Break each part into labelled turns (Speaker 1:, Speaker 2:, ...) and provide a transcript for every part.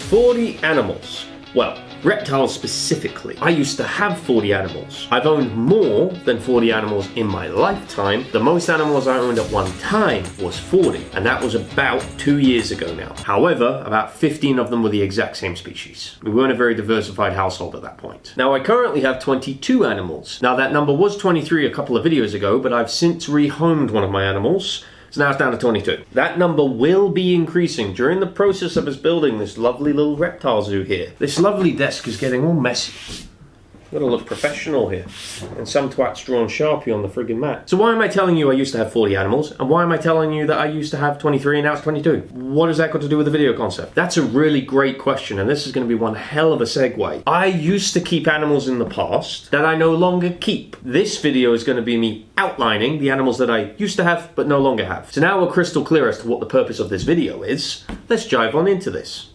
Speaker 1: 40 animals. Well, reptiles specifically. I used to have 40 animals. I've owned more than 40 animals in my lifetime. The most animals I owned at one time was 40, and that was about 2 years ago now. However, about 15 of them were the exact same species. We weren't a very diversified household at that point. Now, I currently have 22 animals. Now, that number was 23 a couple of videos ago, but I've since rehomed one of my animals. So now it's down to 22. That number will be increasing during the process of us building this lovely little reptile zoo here. This lovely desk is getting all messy. Gotta look professional here. And some twat's drawn Sharpie on the friggin' mat. So why am I telling you I used to have 40 animals? And why am I telling you that I used to have 23 and now it's 22? What has that got to do with the video concept? That's a really great question, and this is going to be one hell of a segue. I used to keep animals in the past that I no longer keep. This video is going to be me outlining the animals that I used to have but no longer have. So now we're crystal clear as to what the purpose of this video is. Let's dive on into this.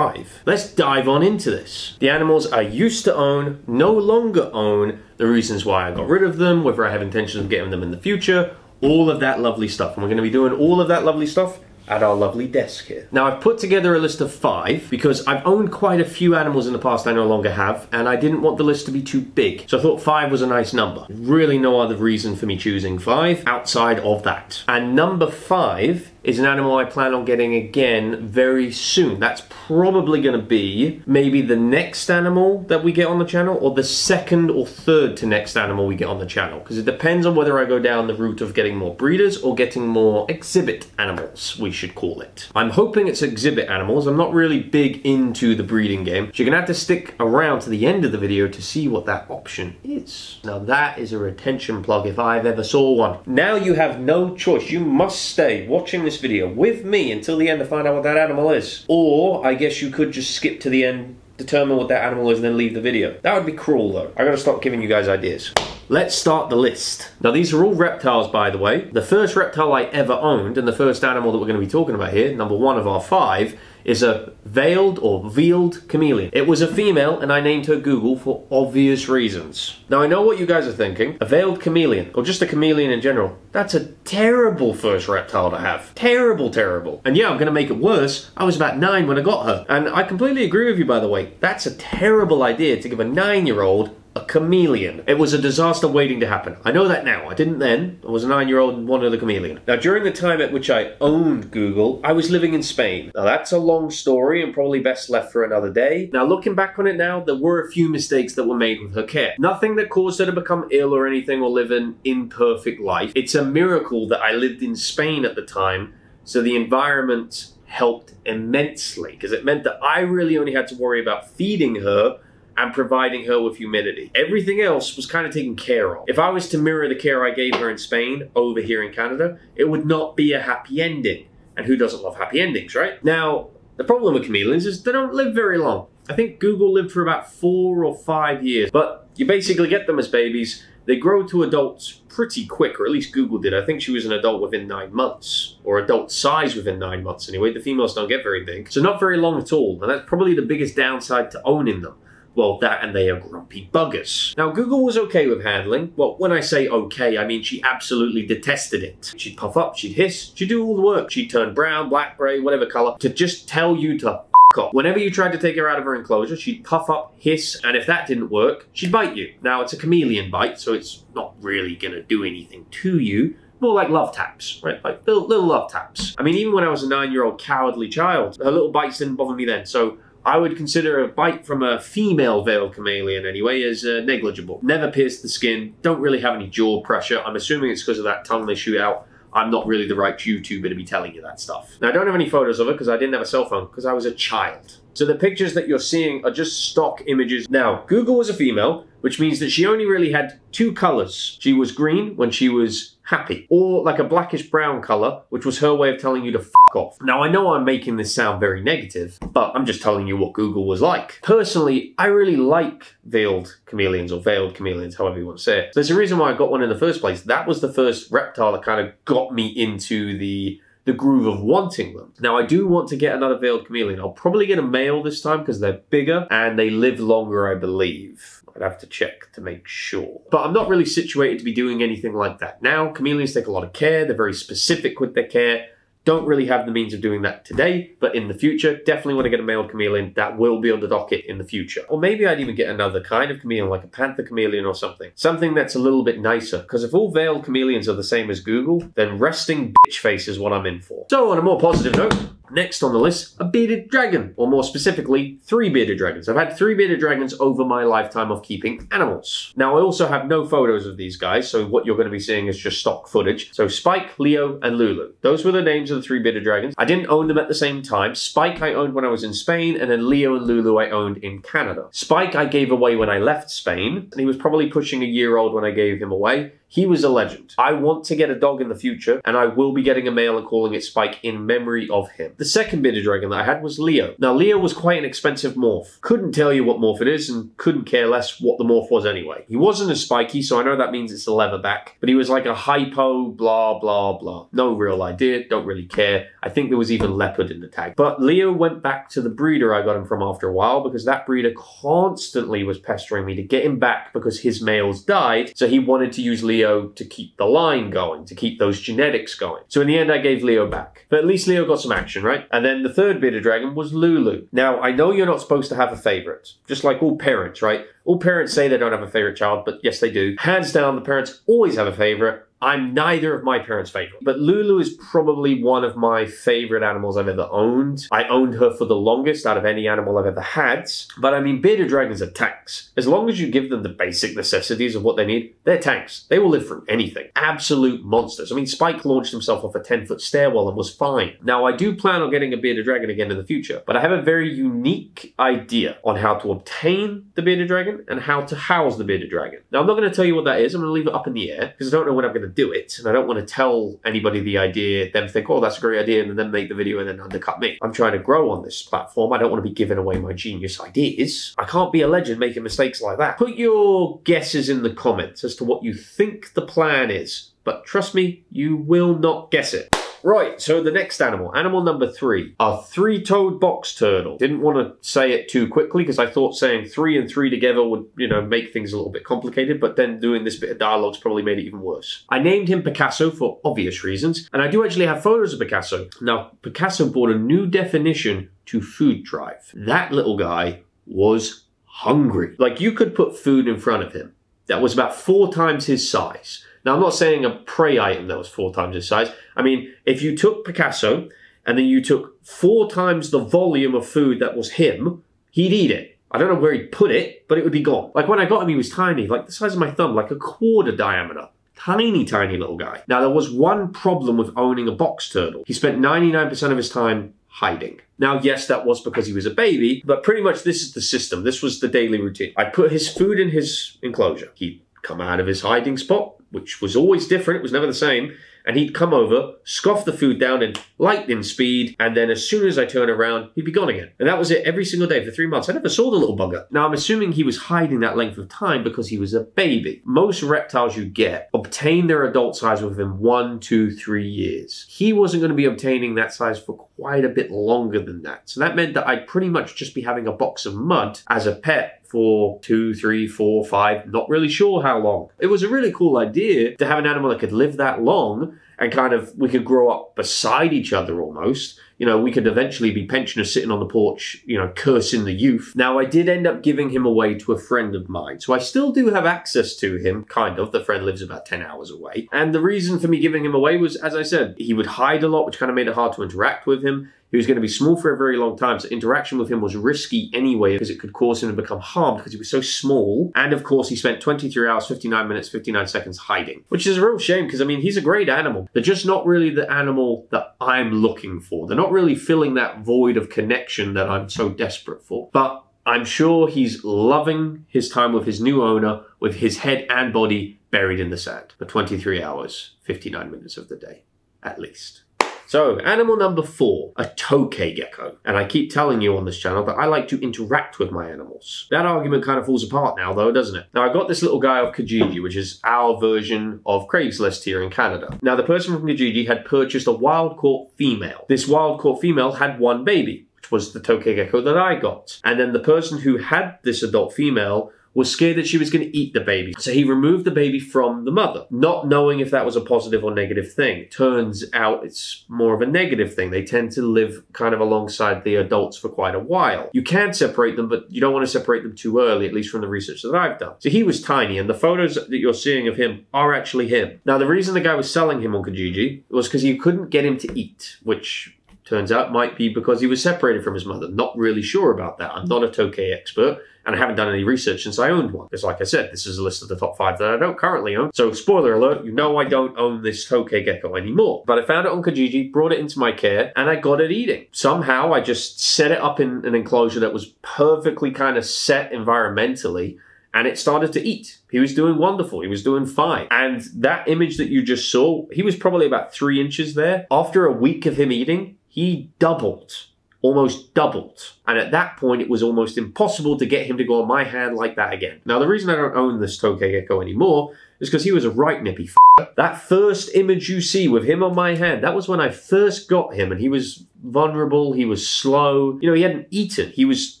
Speaker 1: Let's dive on into this. The animals I used to own, no longer own, the reasons why I got rid of them, whether I have intentions of getting them in the future, all of that lovely stuff. And we're going to be doing all of that lovely stuff at our lovely desk here. Now, I've put together a list of 5 because I've owned quite a few animals in the past I no longer have, and I didn't want the list to be too big. So I thought 5 was a nice number. Really no other reason for me choosing 5 outside of that. And number 5 is an animal I plan on getting again very soon. That's probably going to be maybe the next animal that we get on the channel, or the second or third to next animal we get on the channel, because it depends on whether I go down the route of getting more breeders or getting more exhibit animals, we should call it. I'm hoping it's exhibit animals. I'm not really big into the breeding game, so you're going to have to stick around to the end of the video to see what that option is. Now that is a retention plug if I've ever saw one. Now you have no choice. You must stay watching this video with me until the end to find out what that animal is. Or I guess you could just skip to the end, determine what that animal is, and then leave the video. That would be cruel though. I gotta stop giving you guys ideas. Let's start the list. Now these are all reptiles, by the way. The first reptile I ever owned, and the first animal that we're going to be talking about here, number 1 of our 5, is a veiled or veiled chameleon. It was a female, and I named her Google for obvious reasons. Now I know what you guys are thinking. A veiled chameleon, or just a chameleon in general, that's a terrible first reptile to have. Terrible, terrible. And yeah, I'm gonna make it worse. I was about 9 when I got her. And I completely agree with you, by the way. That's a terrible idea to give a 9-year-old a chameleon. It was a disaster waiting to happen. I know that now. I didn't then. I was a 9-year-old and wanted a chameleon. Now, during the time at which I owned Google, I was living in Spain. Now, that's a long story and probably best left for another day. Now, looking back on it now, there were a few mistakes that were made with her care. Nothing that caused her to become ill or anything or live an imperfect life. It's a miracle that I lived in Spain at the time, so the environment helped immensely, because it meant that I really only had to worry about feeding her and providing her with humidity. Everything else was kind of taken care of. If I was to mirror the care I gave her in Spain over here in Canada, it would not be a happy ending. And who doesn't love happy endings, right? Now, the problem with chameleons is they don't live very long. I think Google lived for about 4 or 5 years, but you basically get them as babies. They grow to adults pretty quick, or at least Google did. I think she was an adult within 9 months, or adult size within 9 months anyway. The females don't get very big, so not very long at all. And that's probably the biggest downside to owning them. Well, that and they are grumpy buggers. Now, Google was okay with handling. Well, when I say okay, I mean she absolutely detested it. She'd puff up, she'd hiss, she'd do all the work. She'd turn brown, black, grey, whatever colour, to just tell you to f*** off. Whenever you tried to take her out of her enclosure, she'd puff up, hiss, and if that didn't work, she'd bite you. Now, it's a chameleon bite, so it's not really gonna do anything to you. More like love taps, right? Like little love taps. I mean, even when I was a 9-year-old cowardly child, her little bites didn't bother me then, so I would consider a bite from a female veiled chameleon anyway as negligible. Never pierced the skin, don't really have any jaw pressure. I'm assuming it's because of that tongue they shoot out. I'm not really the right YouTuber to be telling you that stuff. Now, I don't have any photos of her because I didn't have a cell phone because I was a child. So the pictures that you're seeing are just stock images. Now, Google was a female, which means that she only really had 2 colors. She was green when she was happy, or like a blackish brown color, which was her way of telling you to f*** off. Now, I know I'm making this sound very negative, but I'm just telling you what Google was like. Personally, I really like veiled chameleons, or veiled chameleons, however you want to say it. There's a reason why I got one in the first place. That was the first reptile that kind of got me into the groove of wanting them. Now, I do want to get another veiled chameleon. I'll probably get a male this time because they're bigger and they live longer, I believe. I'd have to check to make sure. But I'm not really situated to be doing anything like that now. Chameleons take a lot of care. They're very specific with their care. Don't really have the means of doing that today, but in the future, definitely want to get a male chameleon. That will be on the docket in the future. Or maybe I'd even get another kind of chameleon, like a panther chameleon or something. Something that's a little bit nicer, because if all veiled chameleons are the same as Google, then resting bitch face is what I'm in for. So on a more positive note, next on the list, a bearded dragon, or more specifically, 3 bearded dragons. I've had 3 bearded dragons over my lifetime of keeping animals. Now, I also have no photos of these guys, so what you're going to be seeing is just stock footage. So Spike, Leo, and Lulu. Those were the names of the 3 bearded dragons. I didn't own them at the same time. Spike I owned when I was in Spain, and then Leo and Lulu I owned in Canada. Spike I gave away when I left Spain, and he was probably pushing a year old when I gave him away. He was a legend. I want to get a dog in the future, and I will be getting a male and calling it Spike in memory of him. The second bearded dragon that I had was Leo. Now, Leo was quite an expensive morph. Couldn't tell you what morph it is, and couldn't care less what the morph was anyway. He wasn't as spiky, so I know that means it's a leatherback, but he was like a hypo, blah, blah, blah. No real idea, don't really care. I think there was even leopard in the tag. But Leo went back to the breeder I got him from after a while, because that breeder constantly was pestering me to get him back because his males died, so he wanted to use Leo to keep the line going, to keep those genetics going. So in the end, I gave Leo back. But at least Leo got some action, right? And then the third bearded dragon was Lulu. Now, I know you're not supposed to have a favorite, just like all parents, right? All parents say they don't have a favorite child, but yes, they do. Hands down, the parents always have a favorite. I'm neither of my parents' favorite, but Lulu is probably one of my favorite animals I've ever owned. I owned her for the longest out of any animal I've ever had. But I mean, bearded dragons are tanks. As long as you give them the basic necessities of what they need, they're tanks. They will live through anything. Absolute monsters. I mean, Spike launched himself off a 10-foot stairwell and was fine. Now, I do plan on getting a bearded dragon again in the future, but I have a very unique idea on how to obtain the bearded dragon and how to house the bearded dragon. Now, I'm not going to tell you what that is. I'm going to leave it up in the air because I don't know when I'm going to do it, and I don't want to tell anybody the idea, them think, oh, that's a great idea, and then make the video and then undercut me. I'm trying to grow on this platform. I don't want to be giving away my genius ideas. I can't be a legend making mistakes like that. Put your guesses in the comments as to what you think the plan is, but trust me, you will not guess it. Right, so the next animal, animal number 3, a 3-toed box turtle. Didn't want to say it too quickly because I thought saying 3 and 3 together would, make things a little bit complicated, but then doing this bit of dialogue's probably made it even worse. I named him Picasso for obvious reasons, and I do actually have photos of Picasso. Now, Picasso brought a new definition to food drive. That little guy was hungry. Like, you could put food in front of him that was about 4 times his size. Now, I'm not saying a prey item that was 4 times his size. I mean, if you took Picasso and then you took 4 times the volume of food that was him, he'd eat it. I don't know where he'd put it, but it would be gone. Like, when I got him, he was tiny, like the size of my thumb, like a quarter diameter. Tiny, tiny little guy. Now, there was one problem with owning a box turtle. He spent 99% of his time hiding. Now, yes, that was because he was a baby, but pretty much this is the system. This was the daily routine. I'd put his food in his enclosure. He'd come out of his hiding spot, which was always different. It was never the same. And he'd come over, scoff the food down in lightning speed, and then as soon as I turn around, he'd be gone again. And that was it every single day for 3 months. I never saw the little bugger. Now, I'm assuming he was hiding that length of time because he was a baby. Most reptiles you get obtain their adult size within 1, 2, 3 years. He wasn't going to be obtaining that size for quite a bit longer than that. So that meant that I'd pretty much just be having a box of mud as a pet for 2, 3, 4, 5, not really sure how long. It was a really cool idea to have an animal that could live that long and kind of, we could grow up beside each other almost. We could eventually be pensioners sitting on the porch, cursing the youth. Now, I did end up giving him away to a friend of mine. So I still do have access to him, kind of. The friend lives about 10 hours away. And the reason for me giving him away was, as I said, he would hide a lot, which kind of made it hard to interact with him. He was going to be small for a very long time, so interaction with him was risky anyway because it could cause him to become harmed because he was so small. And of course, he spent 23 hours, 59 minutes, 59 seconds hiding, which is a real shame because, I mean, he's a great animal. They're just not really the animal that I'm looking for. They're not really filling that void of connection that I'm so desperate for. But I'm sure he's loving his time with his new owner with his head and body buried in the sand for 23 hours, 59 minutes of the day, at least. So, animal number 4, a Tokay Gecko. And I keep telling you on this channel that I like to interact with my animals. That argument kind of falls apart now though, doesn't it? Now, I got this little guy off Kijiji, which is our version of Craigslist here in Canada. Now, the person from Kijiji had purchased a wild-caught female. This wild-caught female had 1 baby, which was the Tokay Gecko that I got. And then the person who had this adult female was scared that she was going to eat the baby. So he removed the baby from the mother, not knowing if that was a positive or negative thing. Turns out it's more of a negative thing. They tend to live kind of alongside the adults for quite a while. You can separate them, but you don't want to separate them too early, at least from the research that I've done. So he was tiny, and the photos that you're seeing of him are actually him. Now, the reason the guy was selling him on Kijiji was because he couldn't get him to eat, which turns out might be because he was separated from his mother. Not really sure about that. I'm not a Tokay expert, and I haven't done any research since I owned one. Because like I said, this is a list of the top 5 that I don't currently own. So spoiler alert, you know I don't own this Tokay Gecko anymore. But I found it on Kijiji, brought it into my care, and I got it eating. Somehow I just set it up in an enclosure that was perfectly kind of set environmentally, and it started to eat. He was doing wonderful. He was doing fine. And that image that you just saw, he was probably about 3 inches there. After a week of him eating, he doubled, almost doubled. And at that point, it was almost impossible to get him to go on my hand like that again. Now, the reason I don't own this Tokay Gecko anymore is because he was a right nippy f***er. That first image you see with him on my hand, that was when I first got him, and he was vulnerable, he was slow. You know, he hadn't eaten. He was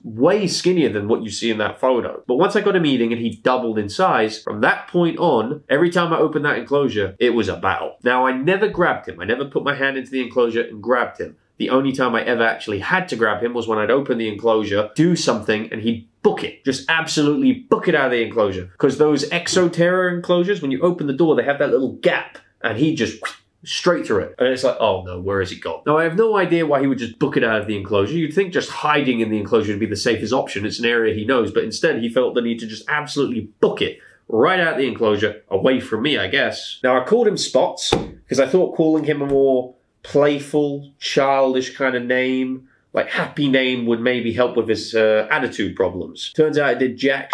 Speaker 1: way skinnier than what you see in that photo. But once I got him eating and he doubled in size, from that point on, every time I opened that enclosure, it was a battle. Now, I never grabbed him. I never put my hand into the enclosure and grabbed him. The only time I ever actually had to grab him was when I'd open the enclosure, do something, and he'd book it. Just absolutely book it out of the enclosure. Because those exoterra enclosures, when you open the door, they have that little gap, and he just straight through it. And it's like, oh no, where has he gone? Now, I have no idea why he would just book it out of the enclosure. You'd think just hiding in the enclosure would be the safest option. It's an area he knows, but instead he felt the need to just absolutely book it right out of the enclosure, away from me, I guess. Now, I called him Spots, because I thought calling him a more playful, childish kind of name, like happy name, would maybe help with his attitude problems. Turns out it did jack.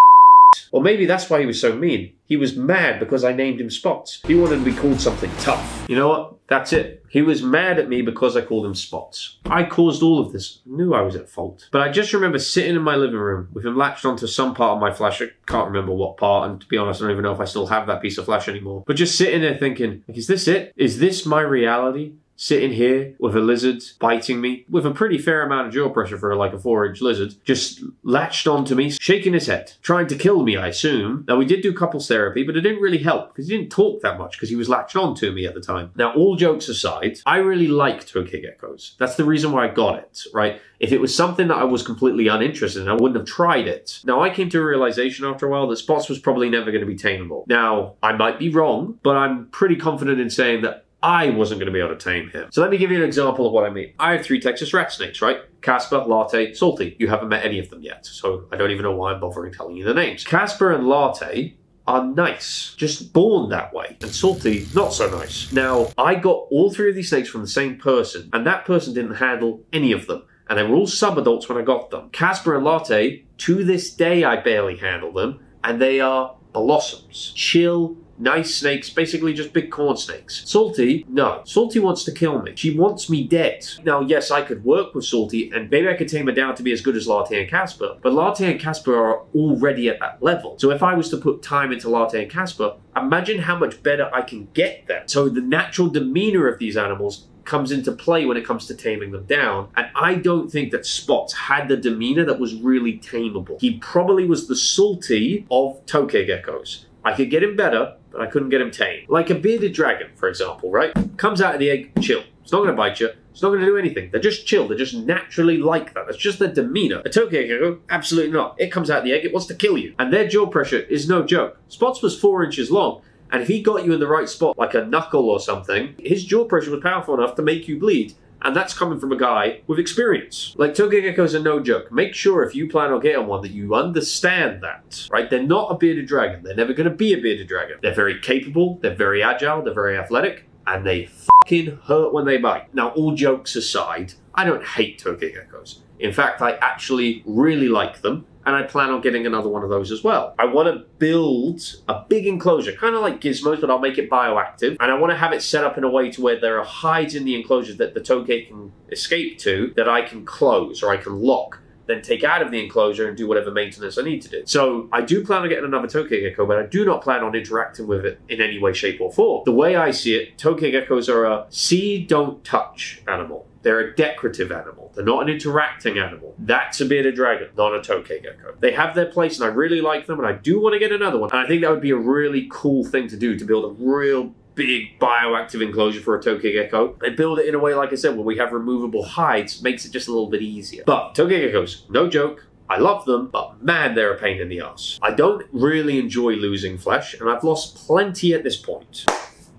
Speaker 1: Or maybe that's why he was so mean. He was mad because I named him Spots. He wanted to be called something tough. You know what? That's it. He was mad at me because I called him Spots. I caused all of this. I knew I was at fault. But I just remember sitting in my living room with him latched onto some part of my flash. I can't remember what part, and to be honest, I don't even know if I still have that piece of flash anymore. But just sitting there thinking, like, is this it? Is this my reality? Sitting here with a lizard biting me with a pretty fair amount of jaw pressure for like a 4-inch lizard, just latched onto me, shaking his head, trying to kill me, I assume. Now, we did do couples therapy, but it didn't really help because he didn't talk that much because he was latched onto me at the time. Now, all jokes aside, I really like Tokay Geckos. That's the reason why I got it, right? If it was something that I was completely uninterested in, I wouldn't have tried it. Now, I came to a realization after a while that Spots was probably never going to be tameable. Now, I might be wrong, but I'm pretty confident in saying that I wasn't going to be able to tame him. So let me give you an example of what I mean. I have 3 Texas rat snakes, right? Casper, Latte, Salty. You haven't met any of them yet, so I don't even know why I'm bothering telling you the names. Casper and Latte are nice, just born that way. And Salty, not so nice. Now, I got all 3 of these snakes from the same person, and that person didn't handle any of them. And they were all sub-adults when I got them. Casper and Latte, to this day, I barely handle them, and they are blossoms. Chill, nice snakes, basically just big corn snakes. Salty, no. Salty wants to kill me. She wants me dead. Now, yes, I could work with Salty, and maybe I could tame her down to be as good as Latte and Casper, but Latte and Casper are already at that level. So if I was to put time into Latte and Casper, imagine how much better I can get them. So the natural demeanor of these animals comes into play when it comes to taming them down, and I don't think that Spots had the demeanor that was really tameable. He probably was the Salty of Tokay Geckos. I could get him better, but I couldn't get him tame. Like a bearded dragon, for example, right? Comes out of the egg, chill. It's not going to bite you. It's not going to do anything. They're just chill. They're just naturally like that. That's just their demeanor. A Tokay Gecko, absolutely not. It comes out of the egg, it wants to kill you. And their jaw pressure is no joke. Spots was 4 inches long, and if he got you in the right spot, like a knuckle or something, his jaw pressure was powerful enough to make you bleed. And that's coming from a guy with experience. Like, Tokay Geckos are no joke. Make sure if you plan on getting one that you understand that, right? They're not a bearded dragon. They're never going to be a bearded dragon. They're very capable, they're very agile, they're very athletic, and they fucking hurt when they bite. Now, all jokes aside, I don't hate Tokay Geckos. In fact, I actually really like them, and I plan on getting another one of those as well. I want to build a big enclosure, kind of like Gizmos, but I'll make it bioactive. And I want to have it set up in a way to where there are hides in the enclosure that the Tokay can escape to, that I can close or I can lock, then take out of the enclosure and do whatever maintenance I need to do. So I do plan on getting another Tokay Gecko, but I do not plan on interacting with it in any way, shape, or form. The way I see it, Tokay Geckos are a see, don't touch animal. They're a decorative animal. They're not an interacting animal. That's a bearded dragon, not a Tokay Gecko. They have their place and I really like them and I do want to get another one. And I think that would be a really cool thing to do, to build a real big bioactive enclosure for a Tokay Gecko and build it in a way, like I said, where we have removable hides, makes it just a little bit easier. But Tokay Geckos, no joke, I love them, but man, they're a pain in the ass. I don't really enjoy losing flesh, and I've lost plenty at this point.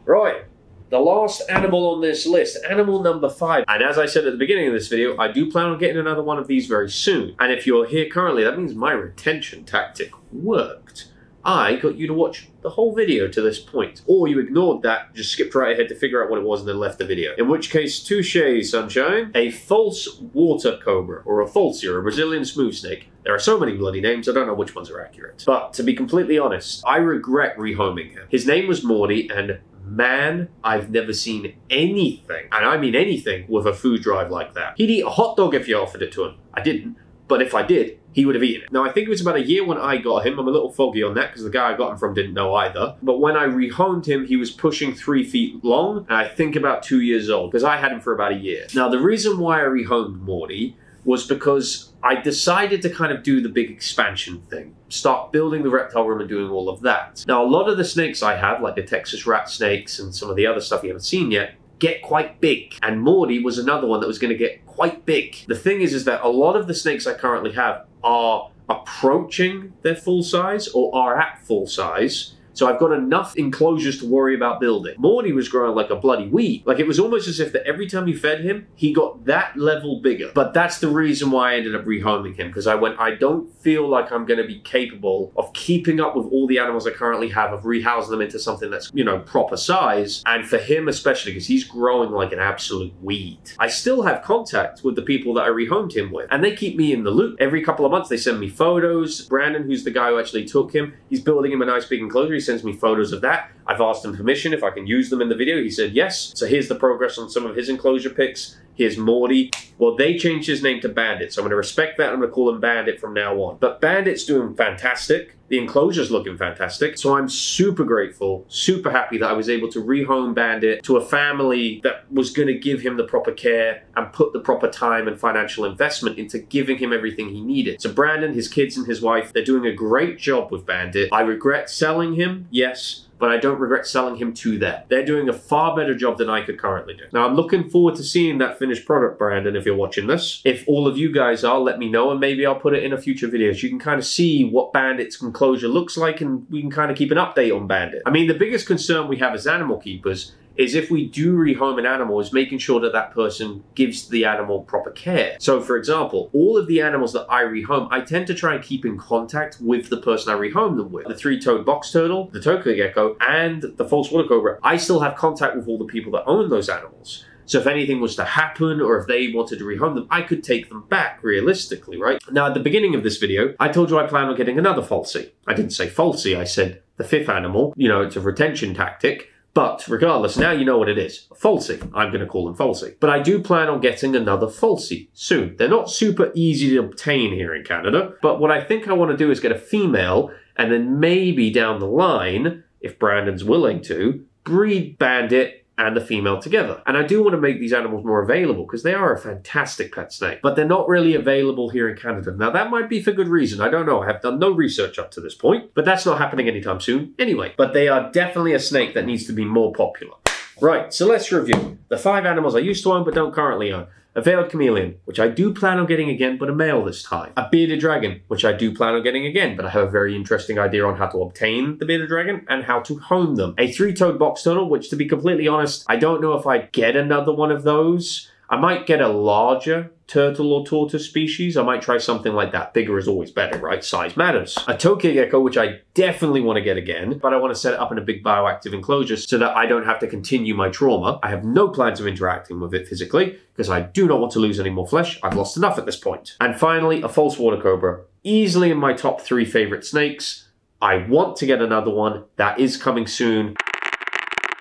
Speaker 1: Right, the last animal on this list, animal number 5. And as I said at the beginning of this video, I do plan on getting another one of these very soon. And if you're here currently, that means my retention tactic worked. I got you to watch the whole video to this point. Or you ignored that, just skipped right ahead to figure out what it was and then left the video. In which case, touche, sunshine. A false water cobra, or a falsie, or a Brazilian smooth snake. There are so many bloody names, I don't know which ones are accurate. But to be completely honest, I regret rehoming him. His name was Morty, and man, I've never seen anything, and I mean anything, with a food drive like that. He'd eat a hot dog if you offered it to him. I didn't, but if I did, he would have eaten it. Now, I think it was about a year when I got him. I'm a little foggy on that because the guy I got him from didn't know either. But when I rehomed him, he was pushing 3 feet long, and I think about 2 years old, because I had him for about a year. Now, the reason why I rehomed Morty was because I decided to kind of do the big expansion thing. Start building the reptile room and doing all of that. Now, a lot of the snakes I have, like the Texas rat snakes and some of the other stuff you haven't seen yet, get quite big. And Morty was another one that was going to get quite big. The thing is that a lot of the snakes I currently have are approaching their full size or are at full size. So I've got enough enclosures to worry about building. Morty was growing like a bloody weed. Like, it was almost as if that every time you fed him, he got that level bigger. But that's the reason why I ended up rehoming him, because I went, I don't feel like I'm going to be capable of keeping up with all the animals I currently have, of rehousing them into something that's, you know, proper size. And for him especially, because he's growing like an absolute weed. I still have contact with the people that I rehomed him with, and they keep me in the loop. Every couple of months, they send me photos. Brandon, who's the guy who actually took him, he's building him a nice big enclosure. He sends me photos of that. I've asked him permission if I can use them in the video. He said yes. So here's the progress on some of his enclosure pics. Here's Morty. Well, they changed his name to Bandit, so I'm going to respect that. I'm going to call him Bandit from now on. But Bandit's doing fantastic. The enclosure's looking fantastic. So I'm super grateful, super happy that I was able to rehome Bandit to a family that was going to give him the proper care and put the proper time and financial investment into giving him everything he needed. So Brandon, his kids and his wife, they're doing a great job with Bandit. I regret selling him, yes, but I don't regret selling him to them. They're doing a far better job than I could currently do. Now, I'm looking forward to seeing that finished product, Brandon, if you're watching this. If all of you guys are, let me know, and maybe I'll put it in a future video. So you can kind of see what Bandit's enclosure looks like, and we can kind of keep an update on Bandit. I mean, the biggest concern we have as animal keepers is if we do rehome an animal, is making sure that that person gives the animal proper care. So, for example, all of the animals that I rehome, I tend to try and keep in contact with the person I rehome them with. The 3-toed box turtle, the Tokay Gecko, and the false water cobra, I still have contact with all the people that own those animals. So if anything was to happen, or if they wanted to rehome them, I could take them back realistically, right? Now, at the beginning of this video, I told you I plan on getting another falsie. I didn't say falsie, I said the 5th animal. You know, it's a retention tactic. But regardless, now you know what it is. Falsie. I'm going to call them falsie. But I do plan on getting another falsie soon. They're not super easy to obtain here in Canada. But what I think I want to do is get a female, and then maybe down the line, if Brandon's willing to, breed Bandit and the female together. And I do want to make these animals more available because they are a fantastic pet snake, but they're not really available here in Canada. Now, that might be for good reason. I don't know. I have done no research up to this point, but that's not happening anytime soon anyway. But they are definitely a snake that needs to be more popular. Right, so let's review the 5 animals I used to own but don't currently own. A veiled chameleon, which I do plan on getting again, but a male this time. A bearded dragon, which I do plan on getting again, but I have a very interesting idea on how to obtain the bearded dragon and how to home them. A 3-toed box turtle, which, to be completely honest, I don't know if I'd get another one of those. I might get a larger turtle or tortoise species. I might try something like that. Bigger is always better, right? Size matters. A Tokay Gecko, which I definitely want to get again, but I want to set it up in a big bioactive enclosure so that I don't have to continue my trauma. I have no plans of interacting with it physically because I do not want to lose any more flesh. I've lost enough at this point. And finally, a false water cobra. Easily in my top 3 favorite snakes. I want to get another one. That is coming soon.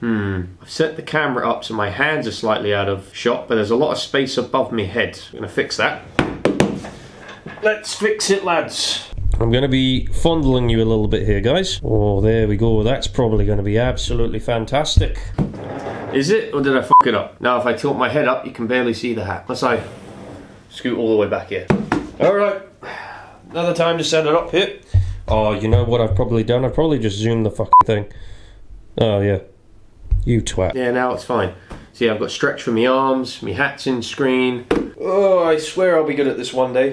Speaker 1: I've set the camera up so my hands are slightly out of shot, but there's a lot of space above my head. I'm going to fix that. Let's fix it, lads. I'm going to be fondling you a little bit here, guys. Oh, there we go. That's probably going to be absolutely fantastic. Is it? Or did I fuck it up? Now if I tilt my head up, you can barely see the hat. Unless I scoot all the way back here. Alright. Another time to set it up here. Oh, you know what I've probably done? I've probably just zoomed the fucking thing. Oh, yeah. You twat. Yeah, now it's fine. See, I've got stretch for my arms, my hat's in screen. Oh, I swear I'll be good at this one day.